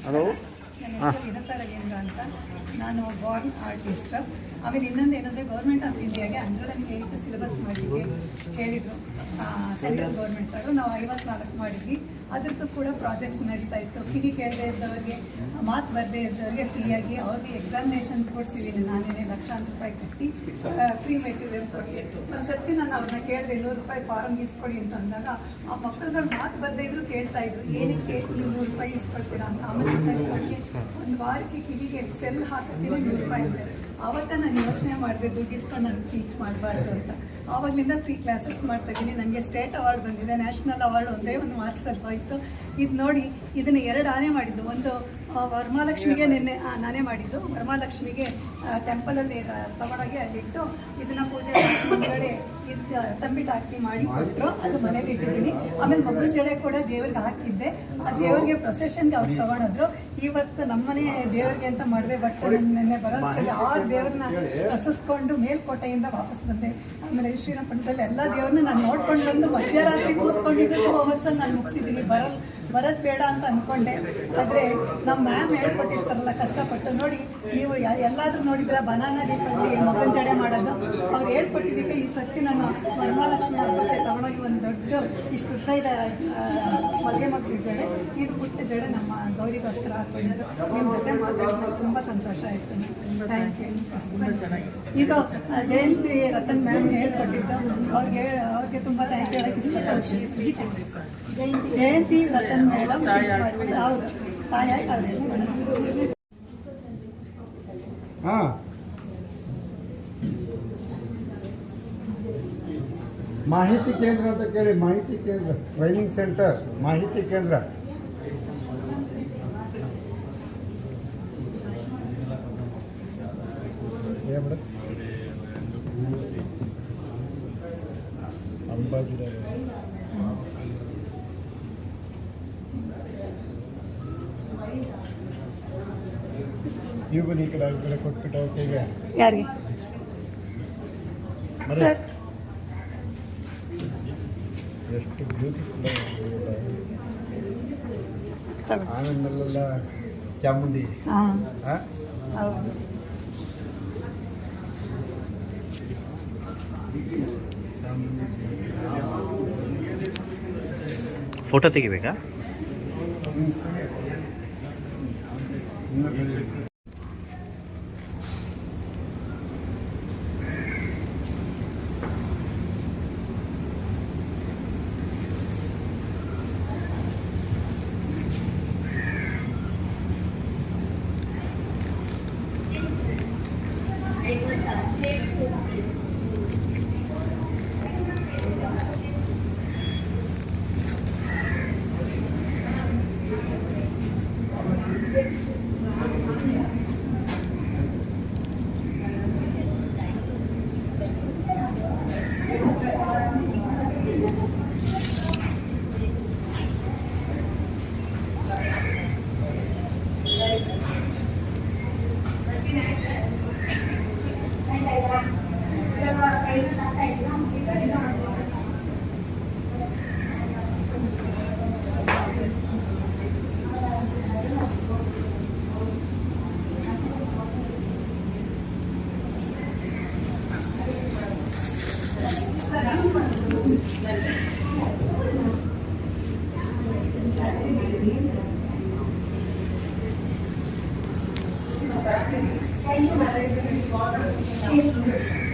Hello. ನನ್ನ ಹೆಸರು ವಿನತಾ ರವೀಂದ್ರ ಅಂತ. ನಾನು ಬಾರ್ನ್ ಆರ್ಟಿಸ್ಟ್. ಆಮೇಲೆ ಇನ್ನೊಂದು ಏನಂದರೆ ಗೌರ್ಮೆಂಟ್ ಆಫ್ ಇಂಡಿಯಾಗೆ 108 ಸಿಲೆಬಸ್ ಮಾಡಲಿಕ್ಕೆ ಹೇಳಿದರು ಸೆಂಟ್ರಲ್ ಗೌರ್ಮೆಂಟವರು. ನಾವು 54 ಮಾಡಿದ್ವಿ. ಅದರದ್ದು ಕೂಡ ಪ್ರಾಜೆಕ್ಟ್ಸ್ ನಡೀತಾ ಇತ್ತು. ಕಿವಿ ಕೇಳದೇ ಇದ್ದವ್ರಿಗೆ, ಮಾತು ಬರದೇ ಇದ್ದವ್ರಿಗೆ ಫ್ರೀಯಾಗಿ ಅವ್ರಿಗೆ ಎಕ್ಸಾಮಿನೇಷನ್ ಕೊಡಿಸಿದ್ದೀನಿ. ನಾನೇನೇ ಲಕ್ಷಾಂತರ ರೂಪಾಯಿ ಕಟ್ಟಿ ಫ್ರೀ ಮೆಟೀರಿಯಲ್ ಕೊಟ್ಟು ಒಂದು ಸರ್ತಿ ನಾನು ಅವ್ರನ್ನ ಕೇಳಿದೆ, 100 ರೂಪಾಯಿ ಫಾರಮ್ ಇಸ್ಕೊಡಿ ಅಂತ ಅಂದಾಗ ಆ ಮಕ್ಕಳುಗಳು ಮಾತು ಬರದೇ ಇದ್ರು ಕೇಳ್ತಾ ಇದ್ರು, ಏನಕ್ಕೆ ನೀವು 100 ರೂಪಾಯಿ ಇಸ್ಕೊಳ್ತೀರಾ ಅಂತ. ಆಮೇಲೆ ಅವ್ರಿಗೆ ಒಂದು ವಾರಕ್ಕೆ ಕಿವಿಗೆ ಸೆಲ್ ಹಾಕೋತೀನಿ 100 ರೂಪಾಯಿ ಅಂತಾರೆ. ಆವತ್ತ ನಾನು ಯೋಚನೆ ಮಾಡಿದೆ, ದುಡ್ಡು ಇಸ್ಕೊಂಡು ನಾನು ಟೀಚ್ ಮಾಡಬಾರ್ದು ಅಂತ. ಆವಾಗಲಿಂದ ಫ್ರೀ ಕ್ಲಾಸಸ್ ಮಾಡ್ತಾಯಿದ್ದೀನಿ. ನನಗೆ ಸ್ಟೇಟ್ ಅವಾರ್ಡ್ ಬಂದಿದೆ, ನ್ಯಾಷನಲ್ ಅವಾರ್ಡ್ ಒಂದೇ ಒಂದು ಮಾರ್ಕ್ಸಲ್ಲಿ ಹೋಯಿತು. ಇದು ನೋಡಿ, ಇದನ್ನು 2 ಆನೆ ಮಾಡಿದ್ದು. ಒಂದು ವರಮಹಾಲಕ್ಷ್ಮಿಗೆ ನಿನ್ನೆ ನಾನೇ ಮಾಡಿದ್ದು. ವರಮಹಾಲಕ್ಷ್ಮಿಗೆ ಟೆಂಪಲಲ್ಲಿ ತಗೊಂಡೋಗಿ ಅಲ್ಲಿಟ್ಟು ಇದನ್ನು ಪೂಜೆ ಮುಂದ್ಗಡೆ ಇದು ತಂಬಿಟ್ಟು ಹಾಕಿ ಮಾಡಿ ಕೊಟ್ಟರು. ಅದು ಮನೇಲಿ ಇಟ್ಟಿದ್ದೀನಿ. ಆಮೇಲೆ ಮಗು ಜಡೆ ಕೂಡ ದೇವ್ರಿಗೆ ಹಾಕಿದ್ದೆ. ಆ ದೇವ್ರಿಗೆ ಪ್ರೊಸೆಷನ್ಗೆ ಅವ್ರು ತಗೊಂಡೋದ್ರು. ಇವತ್ತು ನಮ್ಮನೆ ದೇವ್ರಿಗೆ ಅಂತ ಮಾಡಿದೆ. ಬಟ್ ನಿನ್ನೆ ಬರೋಷ್ಟರಲ್ಲಿ 6 ದೇವ್ರನ್ನ ಸುತ್ತಕೊಂಡು ಮೇಲ್ಕೋಟೆಯಿಂದ ವಾಪಸ್ ಬಂದೆ. ಆಮೇಲೆ ಶ್ರೀರಂಗಪಟ್ಟಣದಲ್ಲಿ ಎಲ್ಲ ದೇವ್ರನ್ನ ನಾನು ನೋಡ್ಕೊಂಡು ಬಂದು ಮಧ್ಯರಾತ್ರಿ ಕೂತ್ಕೊಂಡಿದ್ದು 2 ಅವರ್ಸ್ ನಾನು ಮುಗಿಸಿದ್ದೀನಿ. ಬರೋದು ಬೇಡ ಅಂತ ಅಂದ್ಕೊಂಡೆ. ಆದರೆ ನಮ್ಮ ಮ್ಯಾಮ್ ಹೇಳ್ಕೊಟ್ಟಿರ್ತಾರಲ್ಲ ಕಷ್ಟಪಟ್ಟು. ನೋಡಿ, ನೀವು ಎಲ್ಲಾದರೂ ನೋಡಿದ್ರೆ ಬನಾನಾ ಲೀಫಲ್ಲಿ ಮಗನ ಜಡೆ ಮಾಡೋದು ಅವ್ರು ಹೇಳ್ಕೊಟ್ಟಿದ್ದಕ್ಕೆ ಈ ಸರ್ತಿ ನಾನು ವರಮಹಾಲಕ್ಷ್ಮಿ ಹಬ್ಬಕ್ಕೆ ತಗೊಂಡೋಗಿ ಒಂದು ದೊಡ್ಡ ಇಷ್ಟು ಉದ್ದ ಇದೆ ಮಲ್ಗೆ ಮಕ್ಕಳ ಜಡೆ, ಇದು ಪುಟ್ಟ ಜಡೆ ನಮ್ಮ ಗೌರಿಗೋಸ್ಕರ ಹಾಕೊಂಡಿದ್ದು. ನಿಮ್ಮ ಜೊತೆ ಮಾತಾಡೋದು ತುಂಬ ಸಂತೋಷ ಆಯಿತು. Thank you. ಇದು ಜಯಂತಿ ರತನ್ ಮ್ಯಾಮ್ ಹೇಳ್ಕೊಟ್ಟಿದ್ದು. ಅವ್ರಿಗೆ ತುಂಬ ಥ್ಯಾಂಕ್ಸ್ ಹೇಳೋಕ್ಕೆ ಇಷ್ಟಪಡ್ತೀನಿ. ಜಯಂತಿ ರತನ್ ಮೇಡಮ್ ಹೌದು, ತಾಯಾಗಿ ಅವ್ರು. ಹಾಂ, ಮಾಹಿತಿ ಕೇಂದ್ರ ಅಂತ ಕೇಳಿ. ಮಾಹಿತಿ ಕೇಂದ್ರ, ಟ್ರೈನಿಂಗ್ ಸೆಂಟರ್, ಮಾಹಿತಿ ಕೇಂದ್ರ. ಅಂಬಾಜಿನಗರ. ನೀವು ಈ ಕಡೆ ಕೊಟ್ಬಿಟ್ಟು ಈಗ ಯಾರಿಗೆ ಎಷ್ಟು ಬ್ಯೂಟಿಫುಲ್. ಆಮೇಲೆಲ್ಲ ಚಾಮುಂಡಿ. ಫೋಟೋ ತೆಗಿಬೇಕಾ? Thank you.